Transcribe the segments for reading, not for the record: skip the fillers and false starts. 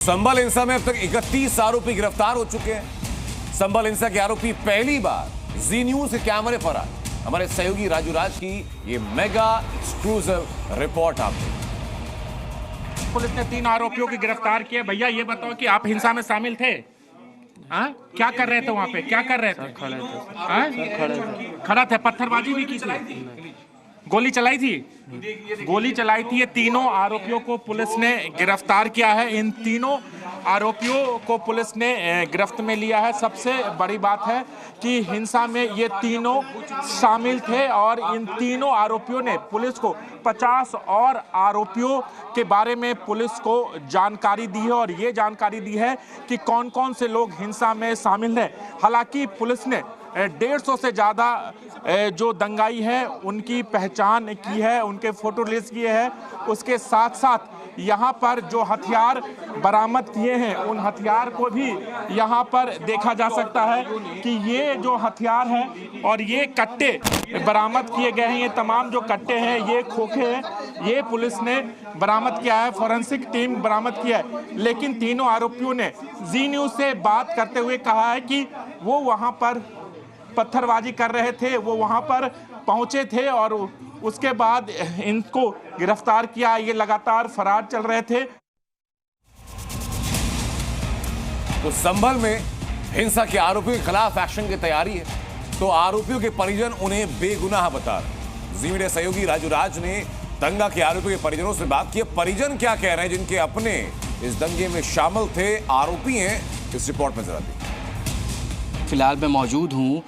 संभल हिंसा में अब तक 31 आरोपी गिरफ्तार हो चुके हैं। संभल हिंसा के आरोपी पहली बार जी न्यूज के कैमरे पर आए। हमारे सहयोगी राजू राज की ये मेगा एक्सक्लूसिव रिपोर्ट आपको। पुलिस ने 3 आरोपियों की गिरफ्तार किया। भैया ये बताओ कि आप हिंसा में शामिल थे? हाँ, क्या कर रहे थे वहाँ पे? क्या कर रहे थे? खड़े थे। खड़ा थे। पत्थरबाजी भी की थी? गोली चलाई थी? गोली चलाई थी। ये तीनों आरोपियों को पुलिस ने गिरफ्तार किया है। इन तीनों आरोपियों को पुलिस ने गिरफ्त में लिया है। सबसे बड़ी बात है कि हिंसा में ये तीनों शामिल थे और इन तीनों आरोपियों ने पुलिस को 50 और आरोपियों के बारे में पुलिस को जानकारी दी है और ये जानकारी दी है कि कौन कौन से लोग हिंसा में शामिल हैं। हालांकि पुलिस ने 150 से ज़्यादा जो दंगाई है उनकी पहचान की है, उनके फोटो रिलीज किए हैं। उसके साथ साथ यहाँ पर जो हथियार बरामद किए हैं उन हथियार को भी यहाँ पर देखा जा सकता है कि ये जो हथियार है और ये कट्टे बरामद किए गए हैं, ये तमाम जो कट्टे हैं, ये खोखे हैं, ये पुलिस ने बरामद किया है, फॉरेंसिक टीम बरामद किया है। लेकिन तीनों आरोपियों ने जी न्यूज़ से बात करते हुए कहा है कि वो वहाँ पर पत्थरबाजी कर रहे थे, वो वहां पर पहुंचे थे और उसके बाद इनको गिरफ्तार किया। ये लगातार फरार चल रहे थे। तो संभल में हिंसा के आरोपियों के खिलाफ एक्शन की तैयारी है, तो आरोपियों के परिजन उन्हें बेगुनाह बता रहे। जी मीडिया सहयोगी राजू राज ने दंगा के आरोपियों के परिजनों से बात की। परिजन क्या कह रहे हैं जिनके अपने इस दंगे में शामिल थे, आरोपी हैं, इस रिपोर्ट में जरा देखिए। फिलहाल मैं मौजूद हूँ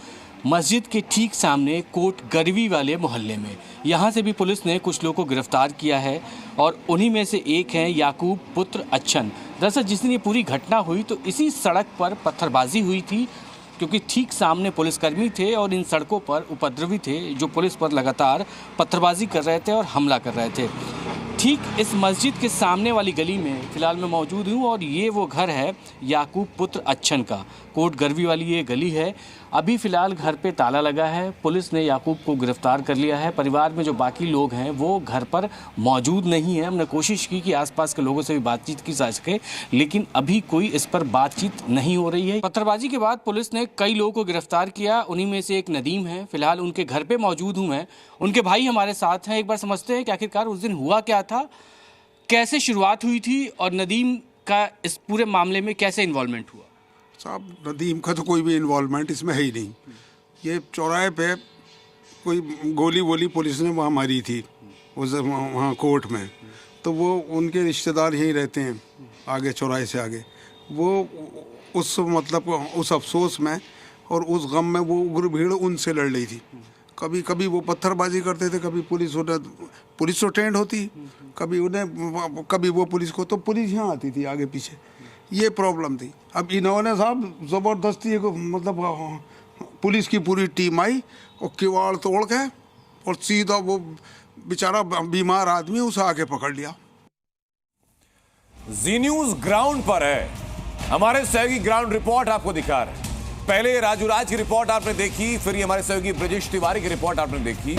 मस्जिद के ठीक सामने कोट गरवी वाले मोहल्ले में। यहाँ से भी पुलिस ने कुछ लोगों को गिरफ्तार किया है और उन्हीं में से एक है याकूब पुत्र अच्छन। दरअसल जिस दिन ये पूरी घटना हुई तो इसी सड़क पर पत्थरबाजी हुई थी, क्योंकि ठीक सामने पुलिसकर्मी थे और इन सड़कों पर उपद्रवी थे जो पुलिस पर लगातार पत्थरबाजी कर रहे थे और हमला कर रहे थे। ठीक इस मस्जिद के सामने वाली गली में फ़िलहाल मैं मौजूद हूँ और ये वो घर है याकूब पुत्र अच्छन का। कोट गरवी वाली ये गली है। अभी फ़िलहाल घर पे ताला लगा है। पुलिस ने याकूब को गिरफ्तार कर लिया है। परिवार में जो बाकी लोग हैं वो घर पर मौजूद नहीं है। हमने कोशिश की कि आसपास के लोगों से भी बातचीत की जा सके, लेकिन अभी कोई इस पर बातचीत नहीं हो रही है। पत्थरबाजी के बाद पुलिस ने कई लोगों को गिरफ्तार किया। उन्हीं में से एक नदीम है। फिलहाल उनके घर पर मौजूद हूँ मैं। उनके भाई हमारे साथ हैं। एक बार समझते हैं कि आखिरकार उस दिन हुआ क्या था, कैसे शुरुआत हुई थी और नदीम का इस पूरे मामले में कैसे इन्वॉल्वमेंट हुआ। साहब, नदीम का तो कोई भी इन्वॉल्वमेंट इसमें है ही नहीं। ये चौराहे पे कोई गोली वोली पुलिस ने वहाँ मारी थी उस वहाँ कोर्ट में, तो वो उनके रिश्तेदार यहीं रहते हैं आगे, चौराहे से आगे। वो उस मतलब उस अफसोस में और उस गम में वो उग्र भीड़ उनसे लड़ रही थी। कभी कभी वो पत्थरबाजी करते थे, कभी पुलिस तो ट्रेंड होती, कभी वो पुलिस को, तो पुलिस यहाँ आती थी आगे पीछे। ये प्रॉब्लम थी। अब इन्होंने साहब ज़बरदस्ती मतलब पुलिस की पूरी टीम आई और किवाड़ तोड़ के और सीधा वो बेचारा बीमार आदमी उसे आके पकड़ लिया। जी न्यूज़ ग्राउंड पर है। हमारे सहयोगी ग्राउंड रिपोर्ट आपको दिखा रहे हैं। पहले राजू राज की रिपोर्ट आपने देखी, फिर ये हमारे सहयोगी ब्रजेश तिवारी की रिपोर्ट आपने देखी।